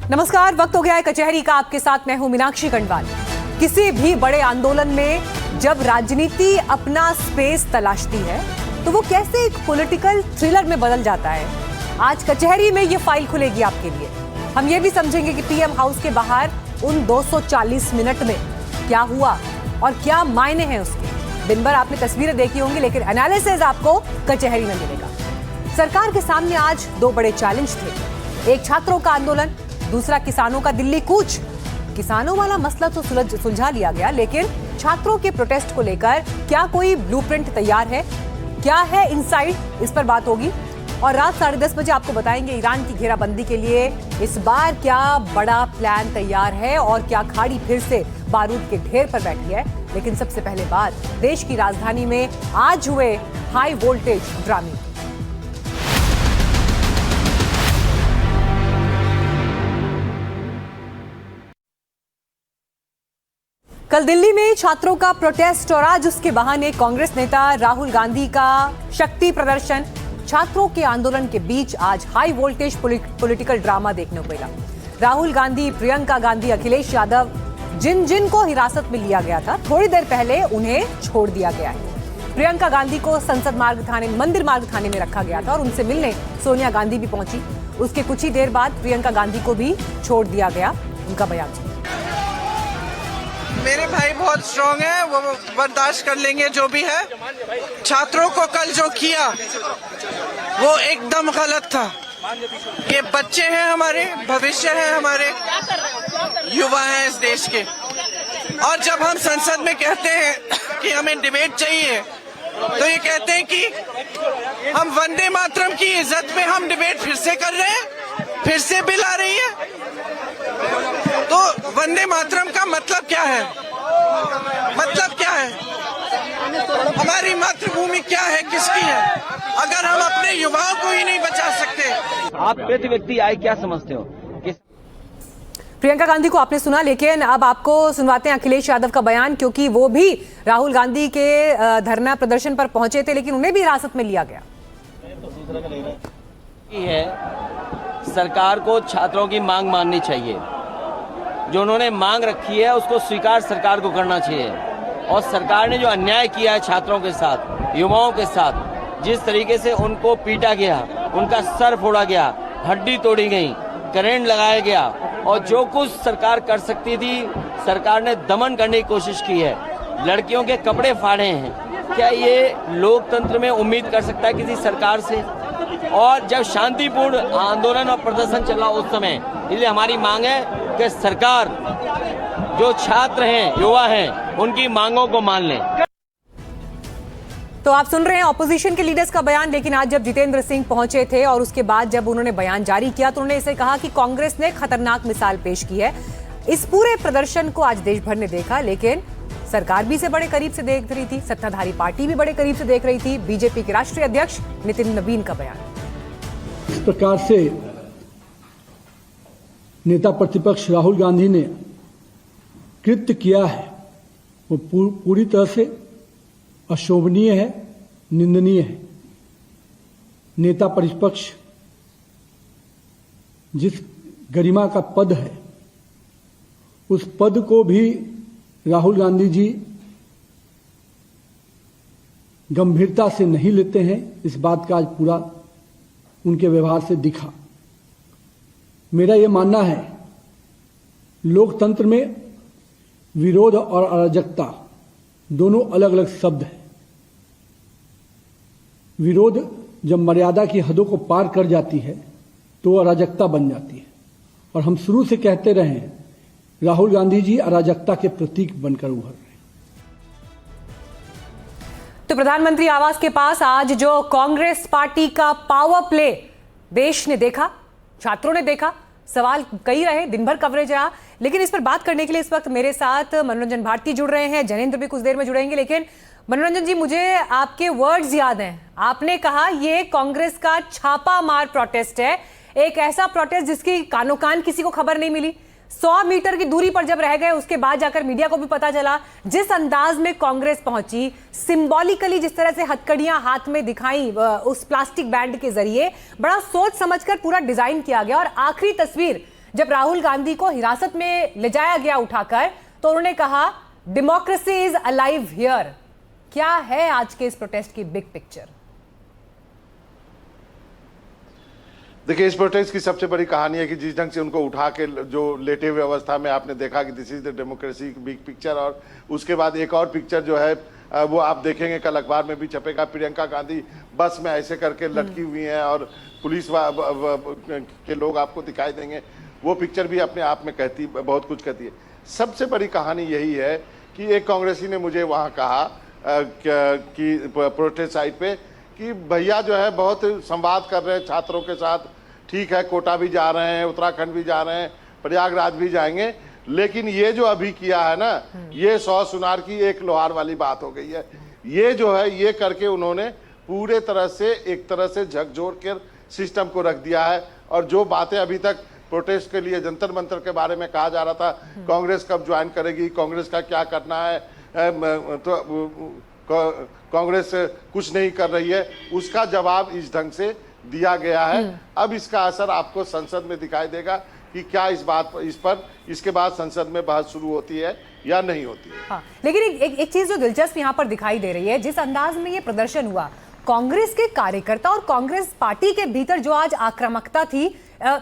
नमस्कार, वक्त हो गया है कचहरी का। आपके साथ मैं हूं मीनाक्षी खंडवाल। किसी भी बड़े आंदोलन में जब राजनीति अपना स्पेस तलाशती है तो वो कैसे एक पॉलिटिकल थ्रिलर में बदल जाता है। आज कचहरी में ये फाइल खुलेगी आपके लिए। हम ये भी समझेंगे कि पीएम हाउस के बाहर उन 240 मिनट में क्या हुआ और क्या मायने हैं उसके। दिन भर आपने तस्वीरें देखी होंगी, लेकिन एनालिसिस आपको कचहरी में मिलेगा। सरकार के सामने आज दो बड़े चैलेंज थे, एक छात्रों का आंदोलन, दूसरा किसानों का दिल्ली कूच। किसानों वाला मसला तो सुलझा लिया गया, लेकिन छात्रों के प्रोटेस्ट को लेकर क्या कोई ब्लूप्रिंट तैयार है, क्या है इनसाइड, इस पर बात होगी। और रात 10:30 बजे आपको बताएंगे ईरान की घेराबंदी के लिए इस बार क्या बड़ा प्लान तैयार है और क्या खाड़ी फिर से बारूद के ढेर पर बैठी है। लेकिन सबसे पहले बात देश की राजधानी में आज हुए हाई वोल्टेज ड्रामे। कल दिल्ली में छात्रों का प्रोटेस्ट और आज उसके बहाने कांग्रेस नेता राहुल गांधी का शक्ति प्रदर्शन। छात्रों के आंदोलन के बीच आज हाई वोल्टेज पॉलिटिकल ड्रामा देखने को मिला। राहुल गांधी, प्रियंका गांधी, अखिलेश यादव, जिन को हिरासत में लिया गया था, थोड़ी देर पहले उन्हें छोड़ दिया गया है। प्रियंका गांधी को संसद मार्ग थाने, मंदिर मार्ग थाने में रखा गया था और उनसे मिलने सोनिया गांधी भी पहुंची। उसके कुछ ही देर बाद प्रियंका गांधी को भी छोड़ दिया गया। उनका बयान। मेरे भाई बहुत स्ट्रांग है, वो बर्दाश्त कर लेंगे जो भी है। छात्रों को कल जो किया वो एकदम गलत था। ये बच्चे हैं, हमारे भविष्य है, हमारे युवा हैं इस देश के। और जब हम संसद में कहते हैं कि हमें डिबेट चाहिए, तो ये कहते हैं कि हम वंदे मातरम की इज्जत में हम डिबेट फिर से कर रहे हैं, फिर से बिल आ रही है। तो वंदे मातरम का मतलब क्या है? मतलब क्या है? हमारी मातृभूमि क्या है, किसकी है, अगर हम अपने युवाओं को ही नहीं बचा सकते? आप प्रति व्यक्ति आय क्या समझते हो? प्रियंका गांधी को आपने सुना, लेकिन अब आपको सुनवाते हैं अखिलेश यादव का बयान, क्योंकि वो भी राहुल गांधी के धरना प्रदर्शन पर पहुंचे थे, लेकिन उन्हें भी हिरासत में लिया गया है। सरकार को छात्रों की मांग माननी चाहिए। जो उन्होंने मांग रखी है उसको स्वीकार सरकार को करना चाहिए। और सरकार ने जो अन्याय किया है छात्रों के साथ, युवाओं के साथ, जिस तरीके से उनको पीटा गया, उनका सर फोड़ा गया, हड्डी तोड़ी गई, करंट लगाया गया, और जो कुछ सरकार कर सकती थी सरकार ने दमन करने की कोशिश की है। लड़कियों के कपड़े फाड़े हैं। क्या ये लोकतंत्र में उम्मीद कर सकता है किसी सरकार से? और जब शांतिपूर्ण आंदोलन और प्रदर्शन चला उस समय, इसलिए हमारी मांग है कि सरकार जो छात्र हैं, युवा हैं, उनकी मांगों को मान लें। तो आप सुन रहे हैं ऑपोजिशन के लीडर्स का बयान। लेकिन आज जब जितेंद्र सिंह पहुंचे थे और उसके बाद जब उन्होंने बयान जारी किया तो उन्होंने इसे कहा कि कांग्रेस ने खतरनाक मिसाल पेश की है। इस पूरे प्रदर्शन को आज देश भर ने देखा, लेकिन सरकार भी इसे बड़े करीब से देख रही थी, सत्ताधारी पार्टी भी बड़े करीब से देख रही थी। बीजेपी के राष्ट्रीय अध्यक्ष नितिन नवीन का बयान। इस प्रकार से नेता प्रतिपक्ष राहुल गांधी ने कृत्य किया है वो पूरी तरह से अशोभनीय है, निंदनीय है। नेता प्रतिपक्ष जिस गरिमा का पद है, उस पद को भी राहुल गांधी जी गंभीरता से नहीं लेते हैं। इस बात का आज पूरा उनके व्यवहार से दिखा। मेरा ये मानना है, लोकतंत्र में विरोध और अराजकता दोनों अलग अलग शब्द हैं। विरोध जब मर्यादा की हदों को पार कर जाती है तो अराजकता बन जाती है। और हम शुरू से कहते रहे हैं, राहुल गांधी जी अराजकता के प्रतीक बनकर उभर रहे हैं। तो प्रधानमंत्री आवास के पास आज जो कांग्रेस पार्टी का पावर प्ले देश ने देखा, छात्रों ने देखा, सवाल कई रहे, दिन भर कवरेज रहा। लेकिन इस पर बात करने के लिए इस वक्त मेरे साथ मनोरंजन भारती जुड़ रहे हैं, जनेंद्र भी कुछ देर में जुड़ेंगे। लेकिन मनोरंजन जी, मुझे आपके वर्ड्स याद हैं। आपने कहा ये कांग्रेस का छापा मार प्रोटेस्ट है, एक ऐसा प्रोटेस्ट जिसकी कानो कान किसी को खबर नहीं मिली। 100 मीटर की दूरी पर जब रह गए उसके बाद जाकर मीडिया को भी पता चला। जिस अंदाज में कांग्रेस पहुंची, सिंबॉलिकली जिस तरह से हथकड़ियां हाथ में दिखाई उस प्लास्टिक बैंड के जरिए, बड़ा सोच समझकर पूरा डिजाइन किया गया। और आखिरी तस्वीर जब राहुल गांधी को हिरासत में ले जाया गया उठाकर, तो उन्होंने कहा डेमोक्रेसी इज अलाइव हियर। क्या है आज के इस प्रोटेस्ट की बिग पिक्चर? देखिए, इस प्रोटेस्ट की सबसे बड़ी कहानी है कि जिस ढंग से उनको उठा के जो लेटे हुए अवस्था में आपने देखा कि this is the democracy big picture, और उसके बाद एक और पिक्चर जो है वो आप देखेंगे, कल अखबार में भी छपेगा, प्रियंका गांधी बस में ऐसे करके लटकी हुई हैं और पुलिस के लोग आपको दिखाई देंगे। वो पिक्चर भी अपने आप में बहुत कुछ कहती है। सबसे बड़ी कहानी यही है कि एक कांग्रेसी ने मुझे वहाँ कहा कि प्रोटेस्ट साइट पे कि भैया जो है बहुत संवाद कर रहे हैं छात्रों के साथ, ठीक है, कोटा भी जा रहे हैं, उत्तराखंड भी जा रहे हैं, प्रयागराज भी जाएंगे, लेकिन ये जो अभी किया है ना, ये 100 सुनार की एक लोहार वाली बात हो गई है। ये जो है ये करके उन्होंने पूरे तरह से एक तरह से झकझोर कर सिस्टम को रख दिया है। और जो बातें अभी तक प्रोटेस्ट के लिए जंतर मंतर के बारे में कहा जा रहा था, कांग्रेस कब ज्वाइन करेगी, कांग्रेस का क्या करना है, तो कांग्रेस कुछ नहीं कर रही है, उसका जवाब इस ढंग से दिया गया है। अब इसका असर आपको संसद में दिखाई देगा कि क्या इस पर इसके बाद संसद में बहस शुरू होती है या नहीं होती है। हाँ, लेकिन एक चीज जो दिलचस्प यहाँ पर दिखाई दे रही है, जिस अंदाज में ये प्रदर्शन हुआ, कांग्रेस के कार्यकर्ता और कांग्रेस पार्टी के भीतर जो आज आक्रामकता थी,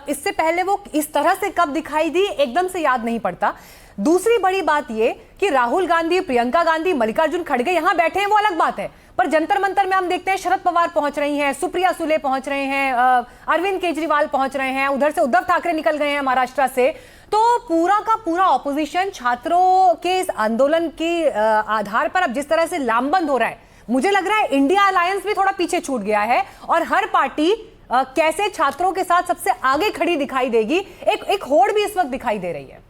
इससे पहले वो इस तरह से कब दिखाई दी एकदम से याद नहीं पड़ता। दूसरी बड़ी बात ये कि राहुल गांधी, प्रियंका गांधी, मल्लिकार्जुन खड़गे यहां बैठे हैं, वो अलग बात है, पर जंतर मंतर में हम देखते हैं शरद पवार पहुंच रही हैं, सुप्रिया सुले पहुंच रहे हैं, अरविंद केजरीवाल पहुंच रहे हैं, उधर से उद्धव ठाकरे निकल गए हैं महाराष्ट्र से। तो पूरा का पूरा ऑपोजिशन छात्रों के इस आंदोलन के आधार पर अब जिस तरह से लामबंद हो रहा है, मुझे लग रहा है इंडिया अलायंस भी थोड़ा पीछे छूट गया है और हर पार्टी कैसे छात्रों के साथ सबसे आगे खड़ी दिखाई देगी, एक होड़ भी इस वक्त दिखाई दे रही है।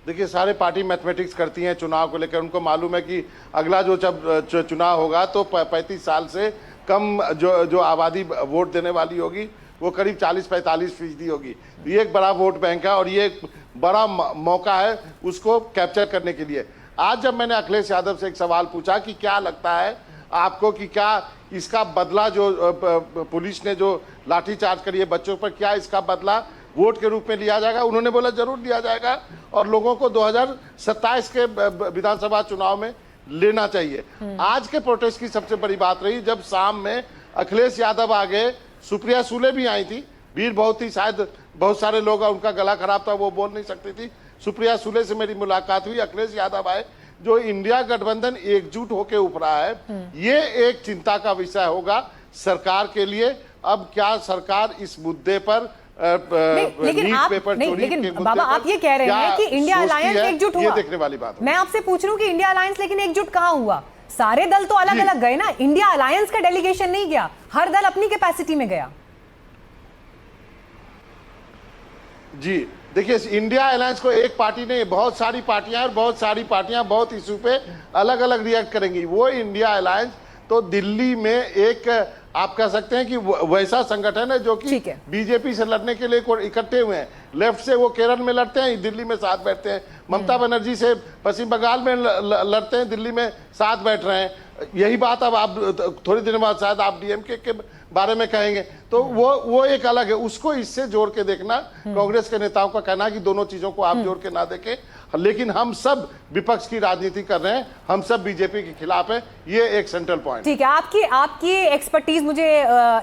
देखिए, सारे पार्टी मैथमेटिक्स करती हैं चुनाव को लेकर। उनको मालूम है कि अगला जो जब चुनाव होगा तो 35 साल से कम जो आबादी वोट देने वाली होगी वो करीब 40-45% होगी। ये एक बड़ा वोट बैंक है और ये एक बड़ा मौका है उसको कैप्चर करने के लिए। आज जब मैंने अखिलेश यादव से एक सवाल पूछा कि क्या लगता है आपको कि क्या इसका बदला जो पुलिस ने जो लाठीचार्ज करी है बच्चों पर, क्या इसका बदला वोट के रूप में लिया जाएगा, उन्होंने बोला जरूर लिया जाएगा और लोगों को 2027 के विधानसभा चुनाव में लेना चाहिए। आज के प्रोटेस्ट की सबसे बड़ी बात रही जब शाम में अखिलेश यादव आ गए, सुप्रिया सुले भी आई थी, भीड़ बहुत ही, शायद बहुत सारे लोग, उनका गला खराब था, वो बोल नहीं सकती थी। सुप्रिया सुले से मेरी मुलाकात हुई, अखिलेश यादव आए। जो इंडिया गठबंधन एकजुट होकर उभरा है, ये एक चिंता का विषय होगा सरकार के लिए। अब क्या सरकार इस मुद्दे पर लेकिन बाबा आप ये कह रहे हैं कि इंडिया अलायंस एकजुट हुआ, ये देखने वाली बात है। मैं आपसे पूछ रहा हूं कि इंडिया अलायंस लेकिन एकजुट कहां हुआ? सारे दल तो अलग अलग गए ना, इंडिया अलायंस का डेलीगेशन नहीं गया, हर दल अपनी कैपेसिटी में गया। जी देखिए, इंडिया अलायंस को एक पार्टी नहीं, बहुत सारी पार्टियां और बहुत सारी पार्टियां बहुत इशू पे अलग अलग रिएक्ट करेंगी। वो इंडिया अलायंस तो दिल्ली में एक आप कह सकते हैं कि वैसा संगठन है जो कि बीजेपी से लड़ने के लिए इकट्ठे हुए हैं। लेफ्ट से वो केरल में लड़ते हैं, दिल्ली में साथ बैठते हैं। ममता बनर्जी से पश्चिम बंगाल में लड़ते हैं, दिल्ली में साथ बैठ रहे हैं। यही बात अब आप थोड़ी देर बाद शायद आप डीएमके के बारे में कहेंगे, तो वो एक अलग है, उसको इससे जोड़ के देखना। कांग्रेस के नेताओं का कहना है कि दोनों चीजों को आप जोड़ के ना देखें, लेकिन हम सब विपक्ष की राजनीति कर रहे हैं, हम सब बीजेपी के खिलाफ है, ये एक सेंट्रल पॉइंट। ठीक है, आपकी एक्सपर्टीज मुझे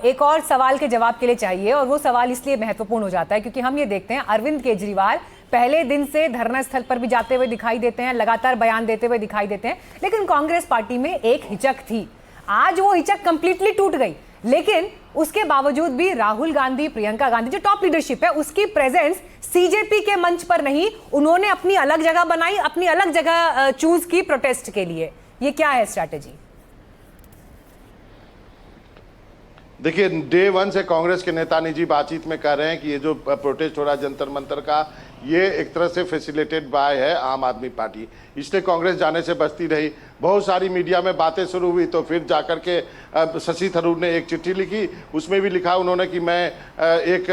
एक और सवाल के जवाब के लिए चाहिए, और वो सवाल इसलिए महत्वपूर्ण हो जाता है क्योंकि हम ये देखते हैं अरविंद केजरीवाल पहले दिन से धरना स्थल पर भी जाते हुए दिखाई देते हैं, लगातार बयान देते हुए दिखाई देते हैं, लेकिन कांग्रेस पार्टी में एक हिचक थी। आज वो हिचक कंप्लीटली टूट गई, लेकिन उसके बावजूद भी राहुल गांधी, प्रियंका गांधी जो टॉप लीडरशिप है, उसकी प्रेजेंस सीजेपी के मंच पर नहीं, उन्होंने अपनी अलग जगह बनाई, अपनी अलग जगह चूज की प्रोटेस्ट के लिए। ये क्या है स्ट्रैटेजी? देखिए, डे वन से कांग्रेस के नेता निजी बातचीत में कह रहे हैं कि ये जो प्रोटेस्ट हो रहा है जंतर मंतर का, ये एक तरह से फैसिलिटेटेड बाय है आम आदमी पार्टी, इसलिए कांग्रेस जाने से बचती रही। बहुत सारी मीडिया में बातें शुरू हुई तो फिर जाकर के शशि थरूर ने एक चिट्ठी लिखी, उसमें भी लिखा उन्होंने कि मैं एक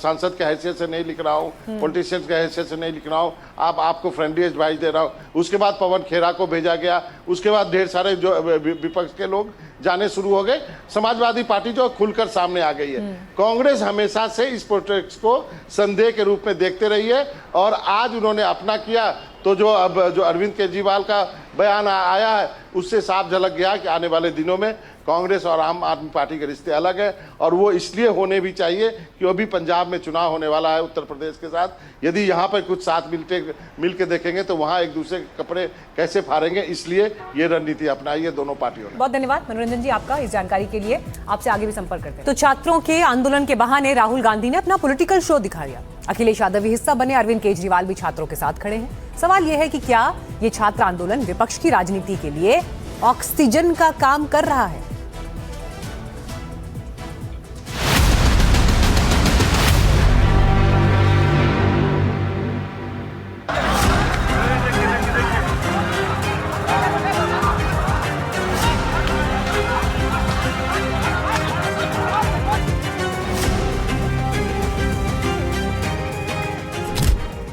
सांसद के हैसियत से नहीं लिख रहा हूँ, पॉलिटिशियन के हैसियत से नहीं लिख रहा हूँ, आपको फ्रेंडली एडवाइस दे रहा हूँ। उसके बाद पवन खेरा को भेजा गया, उसके बाद ढेर सारे जो विपक्ष के लोग जाने शुरू हो गए। समाजवादी पार्टी जो खुलकर सामने आ गई है। कांग्रेस हमेशा से इस प्रोटेस्ट को संदेह के रूप में देखते रही है और आज उन्होंने अपना किया तो जो अरविंद केजरीवाल का बयान आया है उससे साफ झलक गया कि आने वाले दिनों में कांग्रेस और आम आदमी पार्टी के रिश्ते अलग है और वो इसलिए होने भी चाहिए कि अभी पंजाब में चुनाव होने वाला है उत्तर प्रदेश के साथ। यदि यहाँ पर कुछ साथ मिल के देखेंगे तो वहाँ एक दूसरे के कपड़े कैसे फाड़ेंगे, इसलिए ये रणनीति अपनाई है दोनों पार्टियों ने। बहुत धन्यवाद मनोरंजन जी आपका इस जानकारी के लिए। आपसे आगे भी संपर्क करते हैं। तो छात्रों के आंदोलन के बहाने राहुल गांधी ने अपना पॉलिटिकल शो दिखा दिया। अखिलेश यादव भी हिस्सा बने, अरविंद केजरीवाल भी छात्रों के साथ खड़े हैं। सवाल यह है कि क्या ये छात्र आंदोलन विपक्ष की राजनीति के लिए ऑक्सीजन का काम कर रहा है?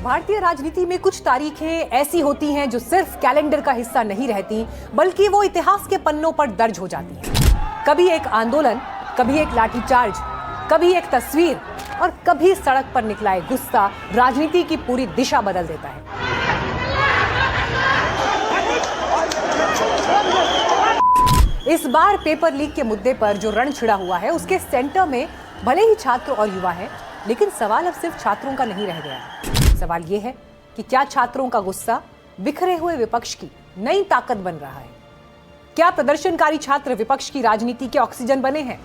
भारतीय राजनीति में कुछ तारीखें ऐसी होती हैं जो सिर्फ कैलेंडर का हिस्सा नहीं रहती, बल्कि वो इतिहास के पन्नों पर दर्ज हो जाती हैं। कभी एक आंदोलन, कभी एक लाठीचार्ज, कभी एक तस्वीर और कभी सड़क पर निकला एक गुस्सा राजनीति की पूरी दिशा बदल देता है। इस बार पेपर लीक के मुद्दे पर जो रण छिड़ा हुआ है उसके सेंटर में भले ही छात्र और युवा हैं, लेकिन सवाल अब सिर्फ छात्रों का नहीं रह गया है। सवाल यह है कि क्या छात्रों का गुस्सा बिखरे हुए विपक्ष की नई ताकत बन रहा है? क्या प्रदर्शनकारी छात्र विपक्ष की राजनीति के ऑक्सीजन बने हैं?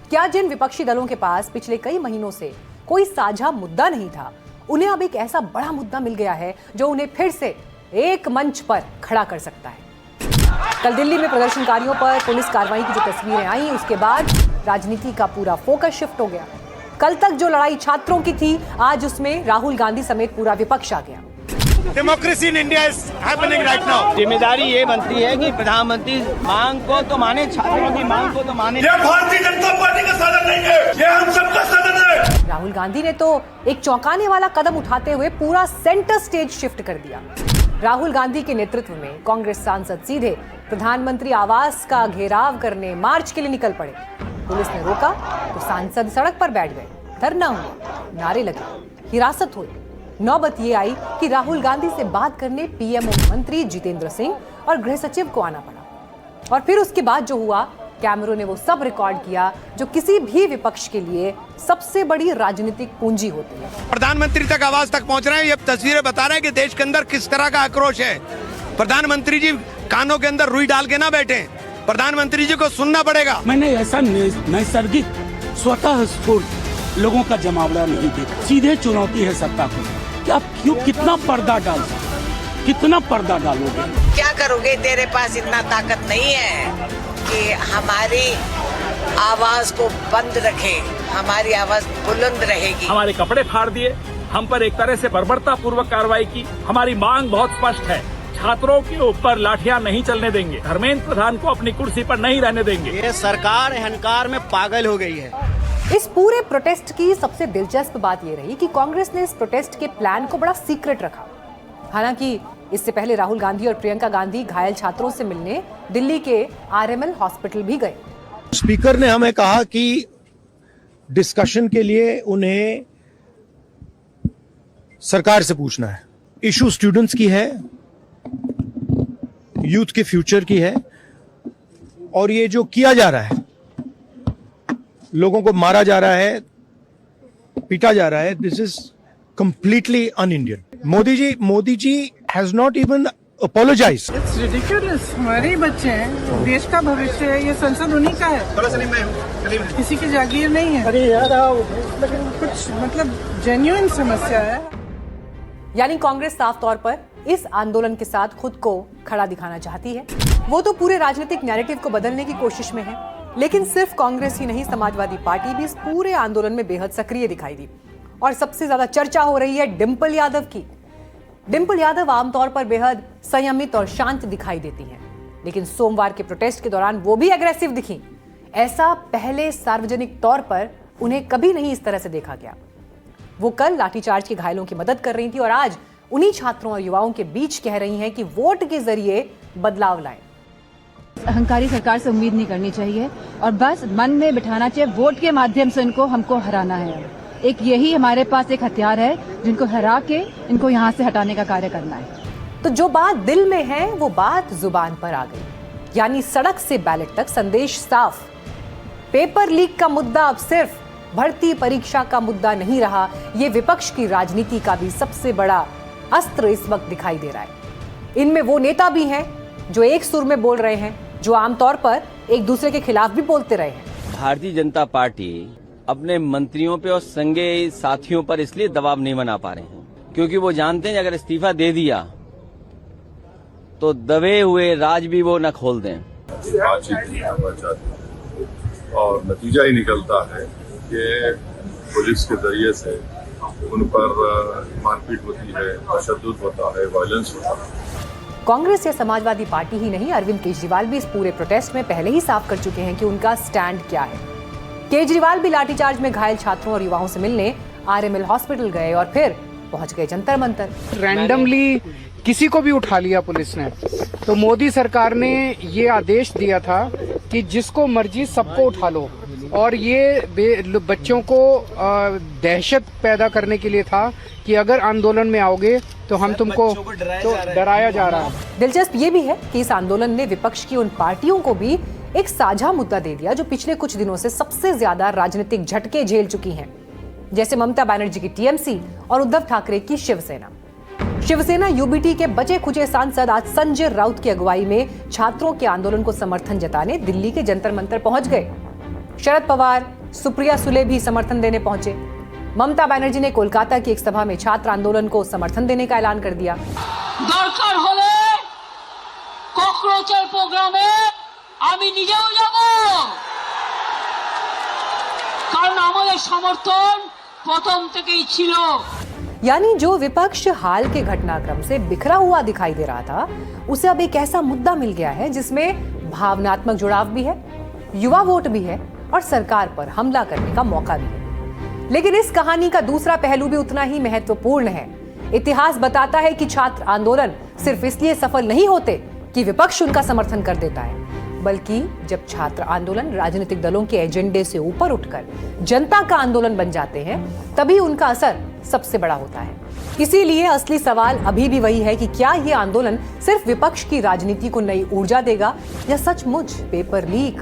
क्या जिन विपक्षी दलों के पास पिछले कई महीनों से कोई साझा मुद्दा नहीं था, उन्हें अब एक ऐसा बड़ा मुद्दा मिल गया है जो उन्हें फिर से एक मंच पर खड़ा कर सकता है? कल दिल्ली में प्रदर्शनकारियों पर पुलिस कार्रवाई की जो तस्वीरें आई, उसके बाद राजनीति का पूरा फोकस शिफ्ट हो गया। कल तक जो लड़ाई छात्रों की थी, आज उसमें राहुल गांधी समेत पूरा विपक्ष आ गया। Democracy in India is happening right now. जिम्मेदारी ये बनती है कि प्रधानमंत्री मांग को तो माने, छात्रों की मांग को तो माने। ये भारतीय जनता पार्टी का सदन नहीं है, ये हम सबका सदन है। राहुल गांधी ने तो एक चौंकाने वाला कदम उठाते हुए पूरा सेंटर स्टेज शिफ्ट कर दिया। राहुल गांधी के नेतृत्व में कांग्रेस सांसद सीधे प्रधानमंत्री आवास का घेराव करने मार्च के लिए निकल पड़े। पुलिस ने रोका तो सांसद सड़क पर बैठ गए, धरना हुआ, नारे लगे, हिरासत हुई। नौबत ये आई कि राहुल गांधी से बात करने पीएम मंत्री जितेंद्र सिंह और गृह सचिव को आना पड़ा। और फिर उसके बाद जो हुआ, कैमरों ने वो सब रिकॉर्ड किया जो किसी भी विपक्ष के लिए सबसे बड़ी राजनीतिक पूंजी होती है। प्रधानमंत्री तक आवाज तक पहुंच रहे हैं, ये तस्वीरें बता रहे हैं कि देश के अंदर किस तरह का आक्रोश है। प्रधानमंत्री जी कानों के अंदर रुई डाल के ना बैठे, प्रधानमंत्री जी को सुनना पड़ेगा। मैंने ऐसा नैसर्गिक स्वतः स्फूर्त लोगों का जमावड़ा नहीं देखा। सीधे चुनौती है सत्ता को कि आप क्यों कितना पर्दा डालोगे? क्या करोगे? तेरे पास इतना ताकत नहीं है कि हमारी आवाज को बंद रखे, हमारी आवाज बुलंद रहेगी। हमारे कपड़े फाड़ दिए, हम पर एक तरह से बर्बरता पूर्वक कार्रवाई की। हमारी मांग बहुत स्पष्ट है, छात्रों के ऊपर लाठियां नहीं चलने देंगे, धर्मेंद्र प्रधान को अपनी कुर्सी पर नहीं रहने देंगे। ये सरकार अहंकार में पागल हो गई है। इस पूरे प्रोटेस्ट की सबसे दिलचस्प बात यह रही कि कांग्रेस ने इस प्रोटेस्ट के प्लान को बड़ा सीक्रेट रखा। हालांकि इससे पहले राहुल गांधी और प्रियंका गांधी घायल छात्रों से मिलने दिल्ली के आरएमएल हॉस्पिटल भी गए। स्पीकर ने हमें कहा कि डिस्कशन के लिए उन्हें सरकार से पूछना है। इशू स्टूडेंट्स की है, यूथ के फ्यूचर की है, और ये जो किया जा रहा है, लोगों को मारा जा रहा है, पीटा जा रहा है, this is completely un-Indian. Modi ji has not even apologize. It's ridiculous. हमारे ही बच्चे हैं, देश का भविष्य है, ये संसद उन्हीं का है, किसी की जागीर नहीं है। अरे यार कुछ मतलब जेन्युइन समस्या है। यानी कांग्रेस साफ तौर पर इस आंदोलन के साथ खुद को खड़ा दिखाना चाहती है। वो तो पूरे राजनीतिक नैरेटिव को बदलने की कोशिश में है, लेकिन सिर्फ कांग्रेस ही नहीं, समाजवादी पार्टी भी इस पूरे आंदोलन में बेहद सक्रिय दिखाई दी। और सबसे ज्यादा चर्चा हो रही है डिंपल यादव की। डिंपल यादव आमतौर पर बेहद संयमित और शांत दिखाई देती हैं, लेकिन सोमवार के प्रोटेस्ट के दौरान वो भी एग्रेसिव दिखी। ऐसा पहले सार्वजनिक तौर पर उन्हें कभी नहीं इस तरह से देखा गया। वो कल लाठीचार्ज के घायलों की मदद कर रही थी और आज उन्हीं छात्रों और युवाओं के बीच कह रही हैं कि वोट के जरिए बदलाव लाएं। अहंकारी सरकार से उम्मीद नहीं करनी चाहिए और बस मन में बिठाना चाहिए वोट के माध्यम से हमको हराना है। एक यही हमारे पास एक हथियार है जिनको हरा के इनको यहाँ से हटाने का कार्य करना है। तो जो बात दिल में है वो बात जुबान पर आ गई, यानी सड़क से बैलेट तक संदेश साफ। पेपर लीक का मुद्दा अब सिर्फ भर्ती परीक्षा का मुद्दा नहीं रहा, ये विपक्ष की राजनीति का भी सबसे बड़ा अस्त्र इस वक्त दिखाई दे रहा है। इनमें वो नेता भी हैं जो एक सुर में बोल रहे हैं, जो आमतौर पर एक दूसरे के खिलाफ भी बोलते रहे हैं। भारतीय जनता पार्टी अपने मंत्रियों पे और संगे साथियों पर इसलिए दबाव नहीं बना पा रहे हैं क्योंकि वो जानते हैं अगर इस्तीफा दे दिया तो दबे हुए राज भी वो न खोल दें। और नतीजा ही निकलता है कि पुलिस के जरिए से उन पर मारपीट होती है, तशद्दुद होता है, वायलेंस होता है। कांग्रेस या समाजवादी पार्टी ही नहीं, अरविंद केजरीवाल भी इस पूरे प्रोटेस्ट में पहले ही साफ कर चुके हैं कि उनका स्टैंड क्या है। केजरीवाल भी लाठीचार्ज में घायल छात्रों और युवाओं से मिलने आरएमएल हॉस्पिटल गए और फिर पहुंच गए जंतर मंतर। रैंडमली किसी को भी उठा लिया पुलिस ने। तो मोदी सरकार ने ये आदेश दिया था कि जिसको मर्जी सबको उठा लो, और ये बच्चों को दहशत पैदा करने के लिए था कि अगर आंदोलन में आओगे तो हम तुमको तो डराया जा रहा है। दिलचस्प ये भी है कि इस आंदोलन ने विपक्ष की उन पार्टियों को भी एक साझा मुद्दा दे दिया जो पिछले कुछ दिनों से सबसे ज्यादा राजनीतिक झटके झेल चुकी हैं, जैसे ममता बनर्जी की टीएमसी और उद्धव ठाकरे की शिवसेना। शिवसेना यूबीटी के बचे खुचे सांसद आज संजय राउत की अगुवाई में छात्रों के आंदोलन को समर्थन जताने दिल्ली के जंतर मंतर पहुंच गए। शरद पवार, सुप्रिया सुले भी समर्थन देने पहुंचे। ममता बनर्जी ने कोलकाता की एक सभा में छात्र आंदोलन को समर्थन देने का ऐलान कर दिया। दरकार होले कॉकरोचर प्रोग्रामे आमी निजेও যাব, কারণ আমাদের সমর্থন প্রথম থেকেই ছিল। यानी जो विपक्ष हाल के घटनाक्रम से बिखरा हुआ दिखाई दे रहा था, उसे अब एक ऐसा मुद्दा मिल गया है जिसमें भावनात्मक जुड़ाव भी है, युवा वोट भी है और सरकार पर हमला करने का मौका भी है। लेकिन इस कहानी का दूसरा पहलू भी उतना ही महत्वपूर्ण है। इतिहास बताता है कि छात्र आंदोलन सिर्फ इसलिए सफल नहीं होते कि विपक्ष उनका समर्थन कर देता है, बल्कि जब छात्र आंदोलन राजनीतिक दलों के एजेंडे से ऊपर उठकर जनता का आंदोलन बन जाते हैं, तभी उनका असर सबसे बड़ा होता है। इसीलिए असली सवाल अभी भी वही है कि क्या ये आंदोलन सिर्फ विपक्ष की राजनीति को नई ऊर्जा देगा या सचमुच पेपर लीक,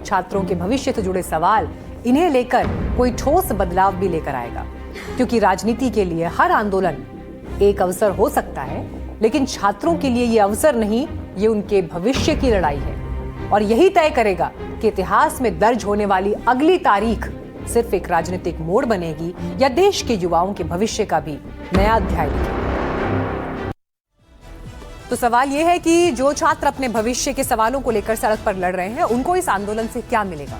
छात्रों के भविष्य से जुड़े सवाल, इन्हें लेकर कोई ठोस बदलाव भी लेकर आएगा। क्योंकि राजनीति के लिए हर आंदोलन एक अवसर हो सकता है, लेकिन छात्रों के लिए ये अवसर नहीं, ये उनके भविष्य की लड़ाई है और यही तय करेगा कि इतिहास में दर्ज होने वाली अगली तारीख सिर्फ एक राजनीतिक मोड़ बनेगी या देश के युवाओं के भविष्य का भी नया अध्याय लिखेगा। तो सवाल यह है कि जो छात्र अपने भविष्य के सवालों को लेकर सड़क पर लड़ रहे हैं, उनको इस आंदोलन से क्या मिलेगा?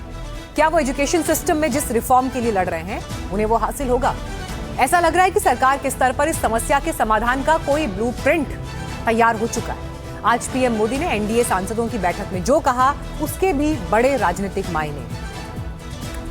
क्या वो एजुकेशन सिस्टम में जिस रिफॉर्म के लिए लड़ रहे हैं उन्हें वो हासिल होगा? ऐसा लग रहा है कि सरकार के स्तर पर इस समस्या के समाधान का कोई ब्लूप्रिंट तैयार हो चुका है। आज पीएम मोदी ने एनडीए सांसदों की बैठक में जो कहा, उसके भी बड़े राजनीतिक मायने।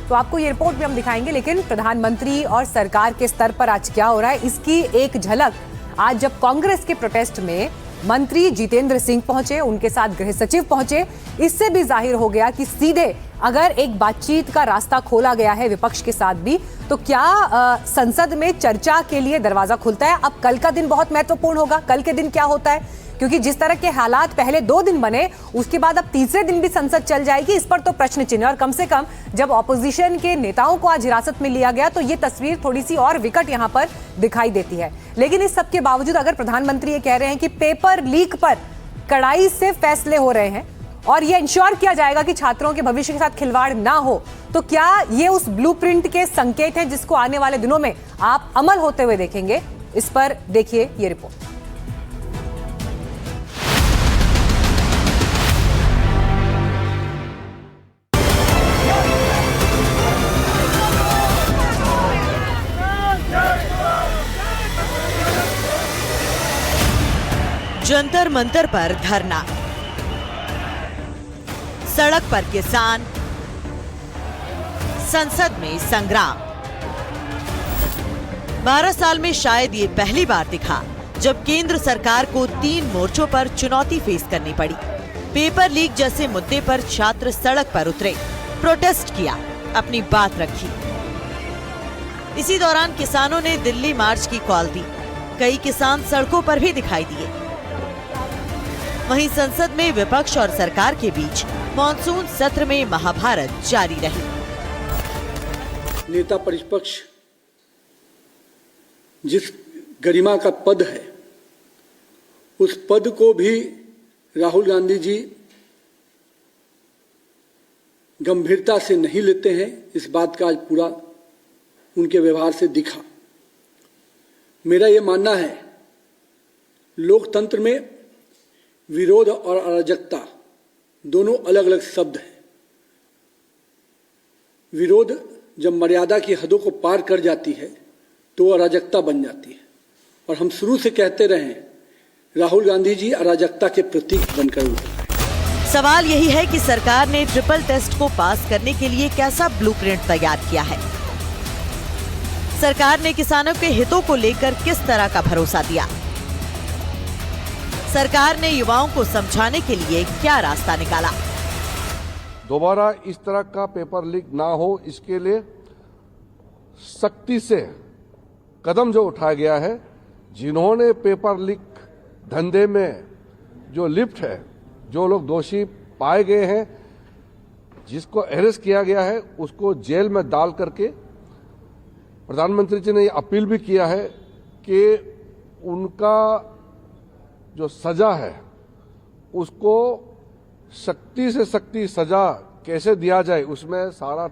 तो आपको ये रिपोर्ट भी हम दिखाएंगे, लेकिन प्रधानमंत्री और सरकार के स्तर पर आज क्या हो रहा है, इसकी एक झलक आज जब कांग्रेस के प्रोटेस्ट में मंत्री जितेंद्र सिंह पहुंचे, उनके साथ गृह सचिव पहुंचे, इससे भी जाहिर हो गया कि सीधे अगर एक बातचीत का रास्ता खोला गया है विपक्ष के साथ भी, तो क्या संसद में चर्चा के लिए दरवाजा खुलता है। अब कल का दिन बहुत महत्वपूर्ण होगा। कल के दिन क्या होता है, क्योंकि जिस तरह के हालात पहले 2 दिन बने, उसके बाद अब तीसरे दिन भी संसद चल जाएगी, इस पर तो प्रश्न चिन्ह। और कम से कम जब ऑपोजिशन के नेताओं को आज हिरासत में लिया गया, तो ये तस्वीर थोड़ी सी और विकट यहाँ पर दिखाई देती है। लेकिन इस सब के बावजूद अगर प्रधानमंत्री ये कह रहे हैं कि पेपर लीक पर कड़ाई से फैसले हो रहे हैं और ये इंश्योर किया जाएगा कि छात्रों के भविष्य के साथ खिलवाड़ ना हो, तो क्या ये उस ब्लूप्रिंट के संकेत हैं जिसको आने वाले दिनों में आप अमल होते हुए देखेंगे? इस पर देखिए ये रिपोर्ट। जंतर मंतर पर धरना, सड़क पर किसान, संसद में संग्राम। 12 साल में शायद ये पहली बार दिखा जब केंद्र सरकार को 3 मोर्चों पर चुनौती फेस करनी पड़ी। पेपर लीक जैसे मुद्दे पर छात्र सड़क पर उतरे, प्रोटेस्ट किया, अपनी बात रखी। इसी दौरान किसानों ने दिल्ली मार्च की कॉल दी। कई किसान सड़कों पर भी दिखाई दिए। वहीं संसद में विपक्ष और सरकार के बीच मॉनसून सत्र में महाभारत जारी रही। नेता प्रतिपक्ष जिस गरिमा का पद है, उस पद को भी राहुल गांधी जी गंभीरता से नहीं लेते हैं। इस बात का आज पूरा उनके व्यवहार से दिखा। मेरा ये मानना है, लोकतंत्र में विरोध और अराजकता दोनों अलग अलग शब्द हैं। विरोध जब मर्यादा की हदों को पार कर जाती है तो अराजकता बन जाती है, और हम शुरू से कहते रहे हैं, राहुल गांधी जी अराजकता के प्रतीक बनकर उभरे। सवाल यही है कि सरकार ने ट्रिपल टेस्ट को पास करने के लिए कैसा ब्लूप्रिंट तैयार किया है। सरकार ने किसानों के हितों को लेकर किस तरह का भरोसा दिया। सरकार ने युवाओं को समझाने के लिए क्या रास्ता निकाला। दोबारा इस तरह का पेपर लीक ना हो, इसके लिए सख्ती से कदम जो उठाया गया है। जिन्होंने पेपर लीक धंधे में जो लिप्त है, जो लोग दोषी पाए गए हैं, जिसको अरेस्ट किया गया है, उसको जेल में डाल करके प्रधानमंत्री जी ने ये अपील भी किया है कि उनका जो सजा है उसको सख्ती से सख्ती सजा कैसे दिया जाए, उसमें सारा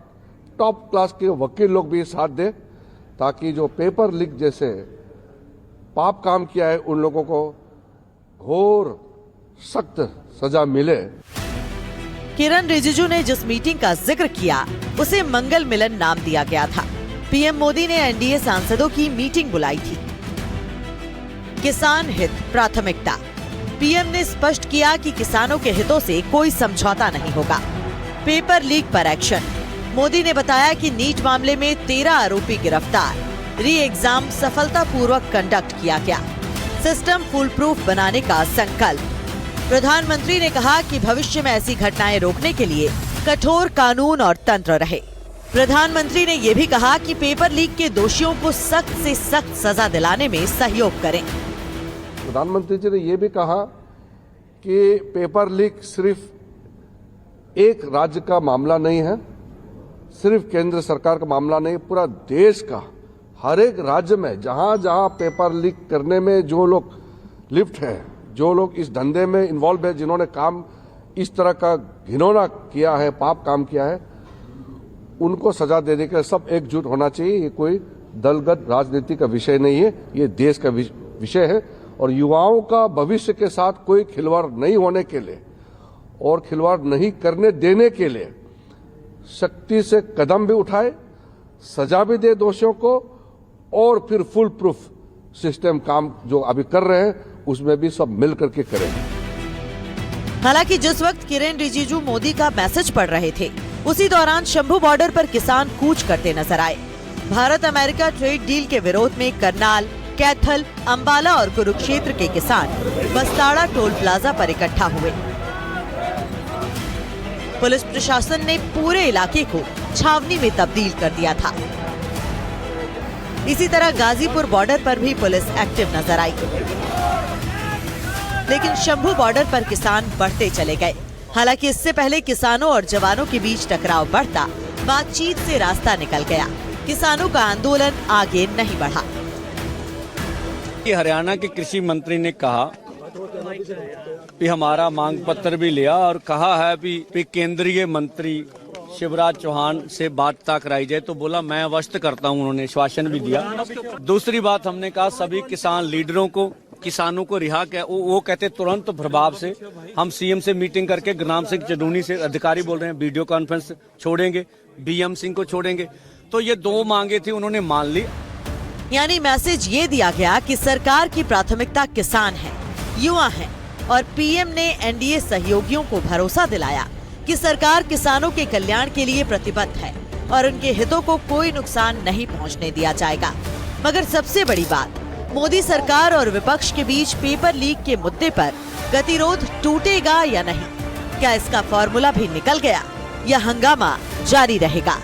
टॉप क्लास के वकील लोग भी साथ दें, ताकि जो पेपर लीक जैसे पाप काम किया है उन लोगों को घोर सख्त सजा मिले। किरण रिजिजू ने जिस मीटिंग का जिक्र किया उसे मंगल मिलन नाम दिया गया था। पीएम मोदी ने एनडीए सांसदों की मीटिंग बुलाई थी। किसान हित प्राथमिकता। पीएम ने स्पष्ट किया कि किसानों के हितों से कोई समझौता नहीं होगा। पेपर लीक पर एक्शन। मोदी ने बताया कि नीट मामले में 13 आरोपी गिरफ्तार। री एग्जाम सफलतापूर्वक कंडक्ट किया गया। सिस्टम फुल प्रूफ बनाने का संकल्प। प्रधानमंत्री ने कहा कि भविष्य में ऐसी घटनाएं रोकने के लिए कठोर कानून और तंत्र रहे। प्रधानमंत्री ने यह भी कहा कि पेपर लीक के दोषियों को सख्त से सख्त सजा दिलाने में सहयोग करें। प्रधानमंत्री जी ने यह भी कहा कि पेपर लीक सिर्फ एक राज्य का मामला नहीं है, सिर्फ केंद्र सरकार का मामला नहीं, पूरा देश का हर एक राज्य में जहां जहां पेपर लीक करने में जो लोग लिप्त हैं, जो लोग इस धंधे में इन्वॉल्व है, जिन्होंने काम इस तरह का घिनौना किया है, पाप काम किया है, उनको सजा देने के सब एकजुट होना चाहिए। ये कोई दलगत राजनीति का विषय नहीं है, ये देश का विषय है। और युवाओं का भविष्य के साथ कोई खिलवाड़ नहीं होने के लिए और खिलवाड़ नहीं करने देने के लिए सख्ती से कदम भी उठाए, सजा भी दे दोषियों को, और फिर फुल प्रूफ सिस्टम काम जो अभी कर रहे हैं उसमें भी सब मिल करके करें। हालांकि जिस वक्त किरण रिजिजू मोदी का मैसेज पढ़ रहे थे, उसी दौरान शंभू बॉर्डर पर किसान कूच करते नजर आए। भारत अमेरिका ट्रेड डील के विरोध में करनाल, कैथल, अंबाला और कुरुक्षेत्र के किसान बस्ताड़ा टोल प्लाजा पर इकट्ठा हुए। पुलिस प्रशासन ने पूरे इलाके को छावनी में तब्दील कर दिया था। इसी तरह गाजीपुर बॉर्डर पर भी पुलिस एक्टिव नजर आई, लेकिन शंभू बॉर्डर पर किसान बढ़ते चले गए। हालांकि इससे पहले किसानों और जवानों के बीच टकराव बढ़ता, बातचीत से रास्ता निकल गया। किसानों का आंदोलन आगे नहीं बढ़ा। हरियाणा के कृषि मंत्री ने कहा कि हमारा मांग पत्र भी लिया और कहा है कि केंद्रीय मंत्री शिवराज चौहान से बात कराई जाए, तो बोला मैं अवश्य करता हूं, उन्होंने आश्वासन भी दिया। दूसरी बात हमने कहा सभी किसान लीडरों को, किसानों को रिहा किया। वो कहते तुरंत प्रभाव से हम सीएम से मीटिंग करके गुरनाम सिंह चडूनी से अधिकारी बोल रहे हैं वीडियो कॉन्फ्रेंस छोड़ेंगे, बीएम सिंह को छोड़ेंगे। तो ये 2 मांगे थी, उन्होंने मान ली। यानी मैसेज ये दिया गया कि सरकार की प्राथमिकता किसान है। युवा हैं और पीएम ने एनडीए सहयोगियों को भरोसा दिलाया कि सरकार किसानों के कल्याण के लिए प्रतिबद्ध है और उनके हितों को कोई नुकसान नहीं पहुंचने दिया जाएगा। मगर सबसे बड़ी बात, मोदी सरकार और विपक्ष के बीच पेपर लीक के मुद्दे पर गतिरोध टूटेगा या नहीं? क्या इसका फॉर्मूला भी निकल गया या हंगामा जारी रहेगा?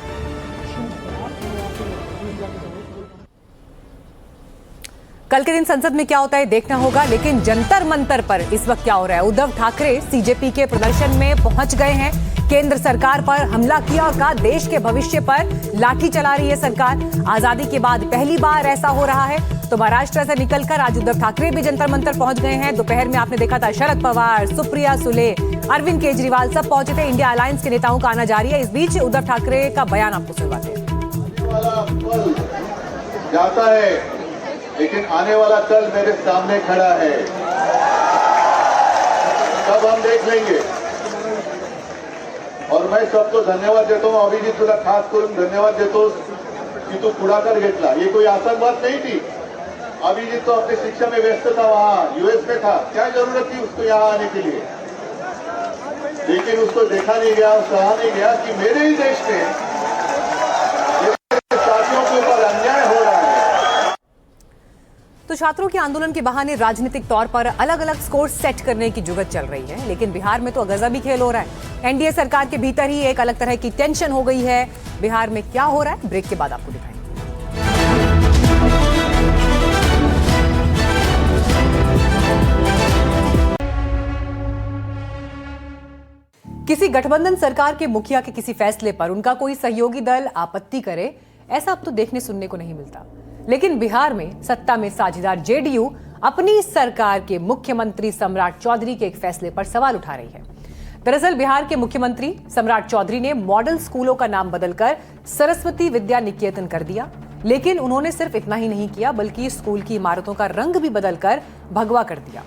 कल के दिन संसद में क्या होता है देखना होगा, लेकिन जंतर मंतर पर इस वक्त क्या हो रहा है? उद्धव ठाकरे सीजेपी के प्रदर्शन में पहुंच गए हैं। केंद्र सरकार पर हमला किया और कहा देश के भविष्य पर लाठी चला रही है सरकार। आजादी के बाद पहली बार ऐसा हो रहा है। तो महाराष्ट्र से निकलकर आज उद्धव ठाकरे भी जंतर मंतर पहुंच गए हैं। दोपहर में आपने देखा था शरद पवार, सुप्रिया सुले, अरविंद केजरीवाल सब पहुंचे थे। इंडिया अलायंस के नेताओं का आना जारी है। इस बीच उद्धव ठाकरे का बयान आपको सुनवाते हैं। जाता है लेकिन आने वाला कल मेरे सामने खड़ा है, तब हम देख लेंगे। और मैं सबको धन्यवाद देता हूँ, अभिजीत तुला खास करून धन्यवाद देतो की तू पुढाकार घेतला। ये कोई आसान बात नहीं थी। अभिजीत तो अपनी शिक्षा में व्यस्त था, वहाँ यूएस में था, क्या जरूरत थी उसको यहाँ आने के लिए? लेकिन उसको देखा नहीं गया, सहा नहीं गया कि मेरे ही देश में साथियों के ऊपर अन्याय हो रहा है। तो छात्रों के आंदोलन के बहाने राजनीतिक तौर पर अलग अलग स्कोर सेट करने की जुगत चल रही है, लेकिन बिहार में तो गजबी खेल हो रहा है। एनडीए सरकार के भीतर ही एक अलग तरह की टेंशन हो गई है। बिहार में क्या हो रहा है, ब्रेक के बाद आपको दिखाएंगे। किसी गठबंधन सरकार के मुखिया के किसी फैसले पर उनका कोई सहयोगी दल आपत्ति करे, ऐसा अब तो देखने सुनने को नहीं मिलता। लेकिन बिहार में सत्ता में साझेदार जेडीयू अपनी सरकार के मुख्यमंत्री सम्राट चौधरी के एक फैसले पर सवाल उठा रही है। दरअसल बिहार के मुख्यमंत्री सम्राट चौधरी ने मॉडल स्कूलों का नाम बदलकर सरस्वती विद्या निकेतन कर दिया। लेकिन उन्होंने सिर्फ इतना ही नहीं किया, बल्कि स्कूल की इमारतों का रंग भी बदलकर भगवा कर दिया।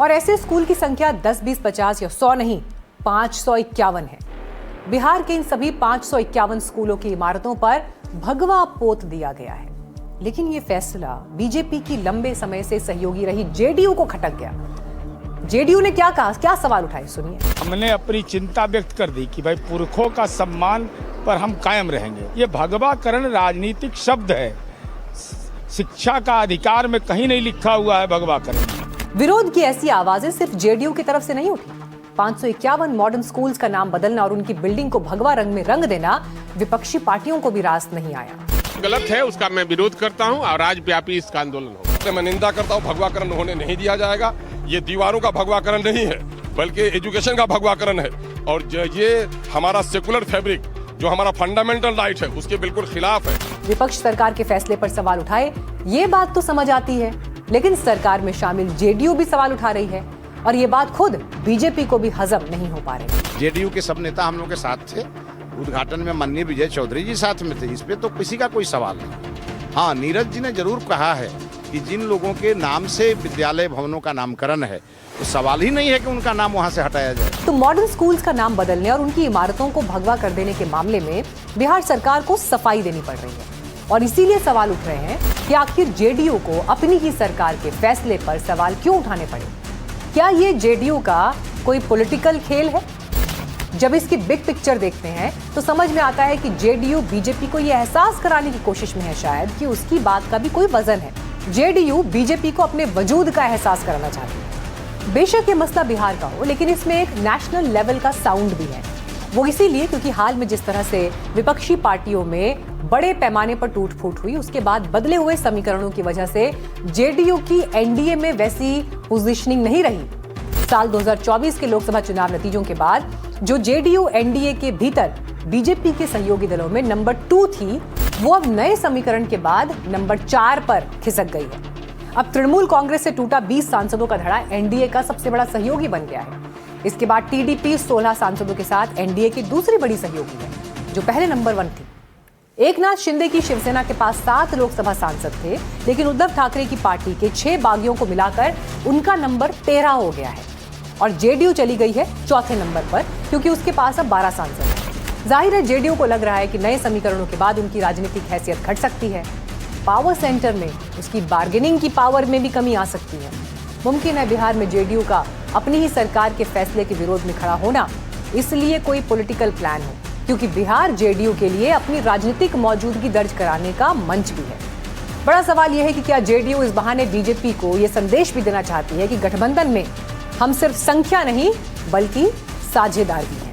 और ऐसे स्कूल की संख्या 10, 20, 50 या 100 नहीं, 551 है। बिहार के इन सभी 551 स्कूलों की इमारतों पर भगवा पोत दिया गया है। लेकिन ये फैसला बीजेपी की लंबे समय से सहयोगी रही जेडीयू को खटक गया। जेडीयू ने क्या कहा, क्या सवाल उठाए, सुनिए। हमने अपनी चिंता व्यक्त कर दी कि भाई पुरखों का सम्मान पर हम कायम रहेंगे। ये भगवाकरण राजनीतिक शब्द है, शिक्षा का अधिकार में कहीं नहीं लिखा हुआ है भगवाकरण। विरोध की ऐसी आवाजें सिर्फ जेडीयू की तरफ से नहीं उठी। 551 मॉडर्न स्कूल्स का नाम बदलना और उनकी बिल्डिंग को भगवा रंग में रंग देना विपक्षी पार्टियों को भी रास नहीं आया। गलत है, उसका मैं विरोध करता हूं और राज्यव्यापी इसका आंदोलन होगा। मैं निंदा करता हूं, भगवाकरण होने नहीं दिया जाएगा। ये दीवारों का भगवाकरण नहीं है, बल्कि एजुकेशन का भगवाकरण है। और ये हमारा सेकुलर फैब्रिक, जो हमारा फंडामेंटल राइट है, उसके बिल्कुल खिलाफ है। विपक्ष सरकार के फैसले पर सवाल उठाए, ये बात तो समझ आती है, लेकिन सरकार में शामिल जेडीयू भी सवाल उठा रही है और ये बात खुद बीजेपी को भी हजम नहीं हो पा रही। जेडीयू के सब नेता हम लोग के साथ थे, उद्घाटन में माननीय विजय चौधरी जी साथ में थे। इस पे तो किसी का कोई सवाल नहीं। हाँ, नीरज जी ने जरूर कहा है कि जिन लोगों के नाम से विद्यालय भवनों का नामकरण है, तो सवाल ही नहीं है कि उनका नाम वहां से हटाया जाए। तो मॉडर्न स्कूल्स का नाम बदलने और उनकी इमारतों को भगवा कर देने के मामले में बिहार सरकार को सफाई देनी पड़ रही है। और इसीलिए सवाल उठ रहे हैं कि आखिर जेडीयू को अपनी ही सरकार के फैसले पर सवाल क्यों उठाने पड़े। क्या ये जेडीयू का कोई पॉलिटिकल खेल है? जब इसकी बिग पिक्चर देखते हैं तो समझ में आता है कि जेडीयू बीजेपी को यह एहसास कराने की कोशिश में है शायद कि उसकी बात का भी कोई वजन है। जेडीयू बीजेपी को अपने वजूद का एहसास कराना चाहती है। बेशक ये मसला बिहार का हो, लेकिन इसमें एक नेशनल लेवल का साउंड भी है। वो इसीलिए क्योंकि हाल में जिस तरह से विपक्षी पार्टियों में बड़े पैमाने पर टूट फूट हुई, उसके बाद बदले हुए समीकरणों की वजह से जेडीयू की एनडीए में वैसी पोजीशनिंग नहीं रही। साल 2024 के लोकसभा चुनाव नतीजों के बाद जो जेडीयू एनडीए के भीतर बीजेपी के सहयोगी दलों में नंबर 2 थी, वो अब नए समीकरण के बाद नंबर 4 पर खिसक गई है। अब तृणमूल कांग्रेस से टूटा 20 सांसदों का धड़ा एनडीए का सबसे बड़ा सहयोगी बन गया है। इसके बाद टीडीपी 16 सांसदों के साथ एनडीए की दूसरी बड़ी सहयोगी है, जो पहले नंबर 1 थी। एकनाथ शिंदे की शिवसेना के पास 7 लोकसभा सांसद थे, लेकिन उद्धव ठाकरे की पार्टी के 6 बागियों को मिलाकर उनका नंबर 13 हो गया है। और जेडीयू चली गई है चौथे नंबर पर, क्योंकि उसके पास अब 12 सांसद हैं। जाहिर है जेडीयू को लग रहा है कि नए समीकरणों के बाद उनकी राजनीतिक हैसियत घट सकती है। पावर सेंटर में उसकी बार्गेनिंग की पावर में भी कमी आ सकती है। मुमकिन है बिहार में जेडीयू का अपनी ही सरकार के फैसले के विरोध में खड़ा होना इसलिए कोई पॉलिटिकल प्लान हो, क्योंकि बिहार जेडीयू के लिए अपनी राजनीतिक मौजूदगी दर्ज कराने का मंच भी है। बड़ा सवाल यह है कि क्या जेडीयू इस बहाने बीजेपी को यह संदेश भी देना चाहती है कि गठबंधन में हम सिर्फ संख्या नहीं बल्कि साझेदार भी हैं।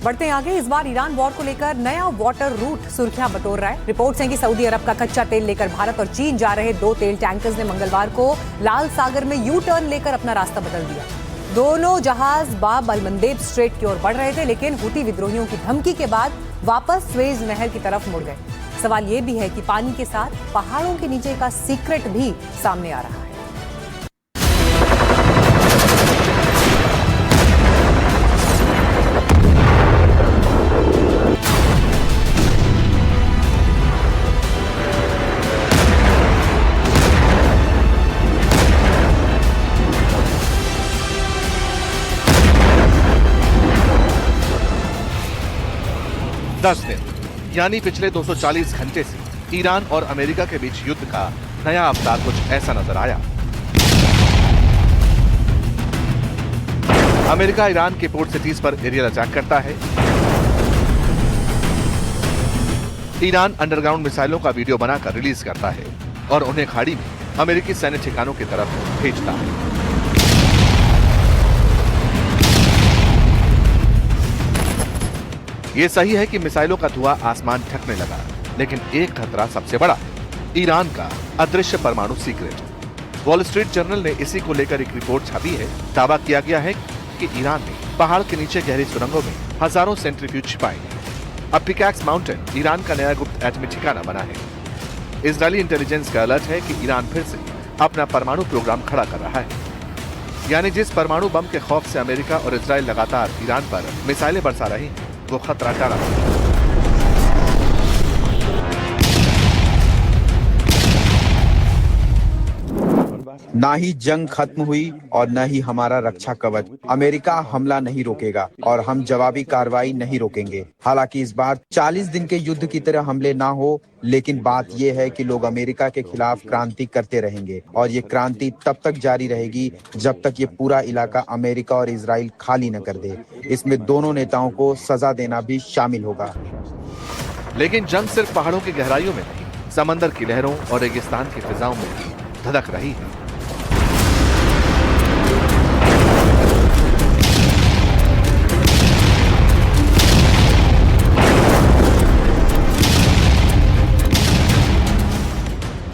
बढ़ते हैं आगे। इस बार ईरान वॉर को लेकर नया वाटर रूट सुर्खियां बटोर रहा है। रिपोर्ट्स हैं कि सऊदी अरब का कच्चा तेल लेकर भारत और चीन जा रहे 2 तेल टैंकर्स ने मंगलवार को लाल सागर में यू टर्न लेकर अपना रास्ता बदल दिया। दोनों जहाज बाब अल मंदेब स्ट्रेट की ओर बढ़ रहे थे, लेकिन हुती विद्रोहियों की धमकी के बाद वापस स्वेज नहर की तरफ मुड़ गए। सवाल यह भी है कि पानी के साथ पहाड़ों के नीचे का सीक्रेट भी सामने आ रहा है। यानी पिछले 240 घंटे से ईरान और अमेरिका के बीच युद्ध का नया अवतार कुछ ऐसा नजर आया। अमेरिका ईरान के पोर्ट सिटीज पर एरियल अटैक करता है। ईरान अंडरग्राउंड मिसाइलों का वीडियो बनाकर रिलीज करता है और उन्हें खाड़ी में अमेरिकी सैन्य ठिकानों की तरफ भेजता है। ये सही है कि मिसाइलों का धुआं आसमान ढकने लगा, लेकिन एक खतरा सबसे बड़ा है, ईरान का अदृश्य परमाणु सीक्रेट। वॉल स्ट्रीट जर्नल ने इसी को लेकर एक रिपोर्ट छापी है। दावा किया गया है कि ईरान ने पहाड़ के नीचे गहरी सुरंगों में हजारों सेंट्रीफ्यूज छिपाए हैं। अब पिकैक्स माउंटेन ईरान का नया गुप्त एटमी ठिकाना बना है। इजरायली इंटेलिजेंस का अलर्ट है कि ईरान फिर से अपना परमाणु प्रोग्राम खड़ा कर रहा है। यानी जिस परमाणु बम के खौफ से अमेरिका और इजरायल लगातार ईरान पर मिसाइलें बरसा रही हैं, वो खतरा टला। ना ही जंग खत्म हुई और न ही हमारा रक्षा कवच। अमेरिका हमला नहीं रोकेगा और हम जवाबी कार्रवाई नहीं रोकेंगे। हालांकि इस बार 40 दिन के युद्ध की तरह हमले ना हो, लेकिन बात यह है कि लोग अमेरिका के खिलाफ क्रांति करते रहेंगे और ये क्रांति तब तक जारी रहेगी जब तक ये पूरा इलाका अमेरिका और इजराइल खाली न कर दे। इसमें दोनों नेताओं को सजा देना भी शामिल होगा। लेकिन जंग सिर्फ पहाड़ों की गहराइयों में नहीं, समंदर की लहरों और रेगिस्तान की फिजाओं में भी धधक रही है।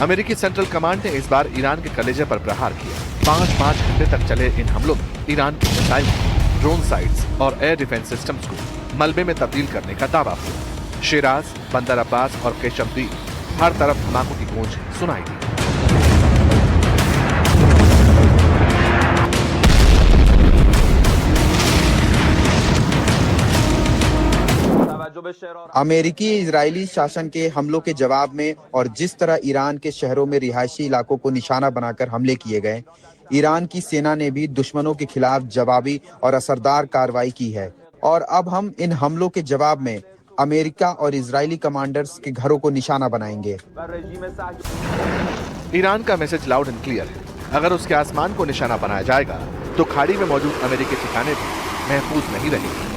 अमेरिकी सेंट्रल कमांड ने इस बार ईरान के कलेजे पर प्रहार किया। 5 घंटे तक चले इन हमलों में ईरान की मिसाइल, ड्रोन साइट्स और एयर डिफेंस सिस्टम्स को मलबे में तब्दील करने का दावा हुआ। शिराज, बंदर अब्बास और केशमद्वीप, हर तरफ धमाकों की गूंज सुनाई दी। अमेरिकी इजरायली शासन के हमलों के जवाब में और जिस तरह ईरान के शहरों में रिहायशी इलाकों को निशाना बनाकर हमले किए गए, ईरान की सेना ने भी दुश्मनों के खिलाफ जवाबी और असरदार कार्रवाई की है। और अब हम इन हमलों के जवाब में अमेरिका और इजरायली कमांडर्स के घरों को निशाना बनाएंगे। ईरान का मैसेज लाउड एंड क्लियर है। अगर उसके आसमान को निशाना बनाया जाएगा तो खाड़ी में मौजूद अमेरिकी ठिकाने भी महफूज नहीं रहेंगे।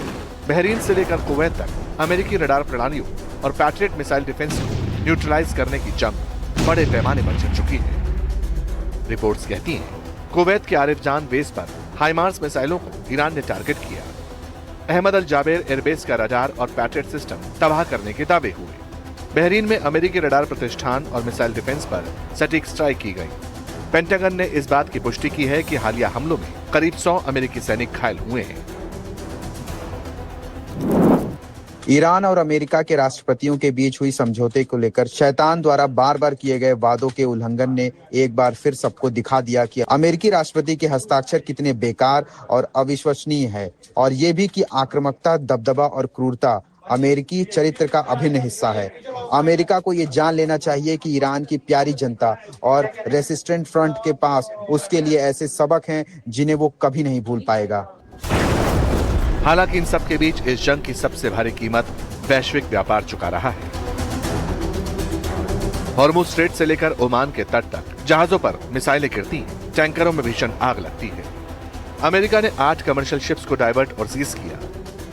बहरीन से लेकर कुवैत तक अमेरिकी रडार प्रणालियों और पैट्रियट मिसाइल डिफेंस को न्यूट्रलाइज करने की जंग बड़े पैमाने पर चल चुकी है। रिपोर्ट्स कहती हैं, कुवैत के आरिफ जान बेस पर हाइमार्स मिसाइलों को ईरान ने टारगेट किया। अहमद अल जाबेर एयरबेस का रडार और पैट्रियट सिस्टम तबाह करने के दावे हुए। बहरीन में अमेरिकी रडार प्रतिष्ठान और मिसाइल डिफेंस पर सटीक स्ट्राइक की गई। पेंटागन ने इस बात की पुष्टि की है कि हालिया हमलों में करीब 100 अमेरिकी सैनिक घायल हुए हैं। ईरान और अमेरिका के राष्ट्रपतियों के बीच हुई समझौते को लेकर शैतान द्वारा बार बार किए गए वादों के उल्लंघन ने एक बार फिर सबको दिखा दिया कि अमेरिकी राष्ट्रपति के हस्ताक्षर कितने बेकार और अविश्वसनीय है, और ये भी कि आक्रामकता, दबदबा और क्रूरता अमेरिकी चरित्र का अभिन्न हिस्सा है। अमेरिका को ये जान लेना चाहिए कि ईरान की प्यारी जनता और रेसिस्टेंट फ्रंट के पास उसके लिए ऐसे सबक हैं जिन्हें वो कभी नहीं भूल पाएगा। हालांकि इन सब के बीच इस जंग की सबसे भारी कीमत वैश्विक व्यापार चुका रहा है। हॉर्मुज स्ट्रेट से लेकर ओमान के तट तक जहाजों पर मिसाइलें गिरती हैं, टैंकरों में भीषण आग लगती है। अमेरिका ने 8 कमर्शियल शिप्स को डाइवर्ट और सीज किया।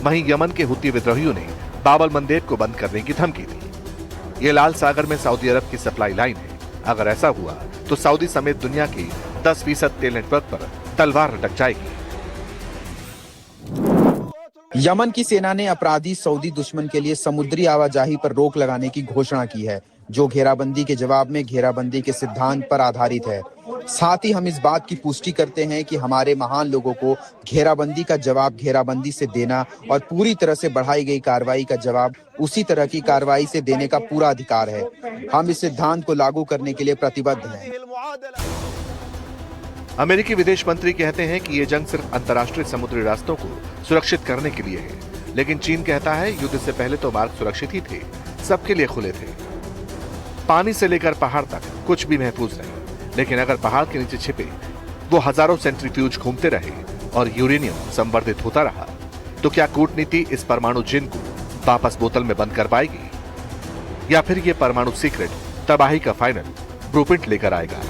वहीं यमन के हुती विद्रोहियों ने बाब अल मंदेब को बंद करने की धमकी दी। ये लाल सागर में सऊदी अरब की सप्लाई लाइन है। अगर ऐसा हुआ तो सऊदी समेत दुनिया के 10% तेल नेटवर्क पर तलवार लटक जाएगी। यमन की सेना ने अपराधी सऊदी दुश्मन के लिए समुद्री आवाजाही पर रोक लगाने की घोषणा की है, जो घेराबंदी के जवाब में घेराबंदी के सिद्धांत पर आधारित है। साथ ही हम इस बात की पुष्टि करते हैं कि हमारे महान लोगों को घेराबंदी का जवाब घेराबंदी से देना और पूरी तरह से बढ़ाई गई कार्रवाई का जवाब उसी तरह की कार्रवाई से देने का पूरा अधिकार है। हम इस सिद्धांत को लागू करने के लिए प्रतिबद्ध हैं। अमेरिकी विदेश मंत्री कहते हैं कि ये जंग सिर्फ अंतर्राष्ट्रीय समुद्री रास्तों को सुरक्षित करने के लिए है, लेकिन चीन कहता है युद्ध से पहले तो मार्ग सुरक्षित ही थे, सबके लिए खुले थे। पानी से लेकर पहाड़ तक कुछ भी महफूज नहीं, लेकिन अगर पहाड़ के नीचे छिपे वो हजारों सेंट्रीफ्यूज घूमते रहे और यूरेनियम संवर्धित होता रहा, तो क्या कूटनीति इस परमाणु जिन को वापस बोतल में बंद कर पाएगी, या फिर ये परमाणु सीक्रेट तबाही का फाइनल ब्लूप्रिंट लेकर आएगा?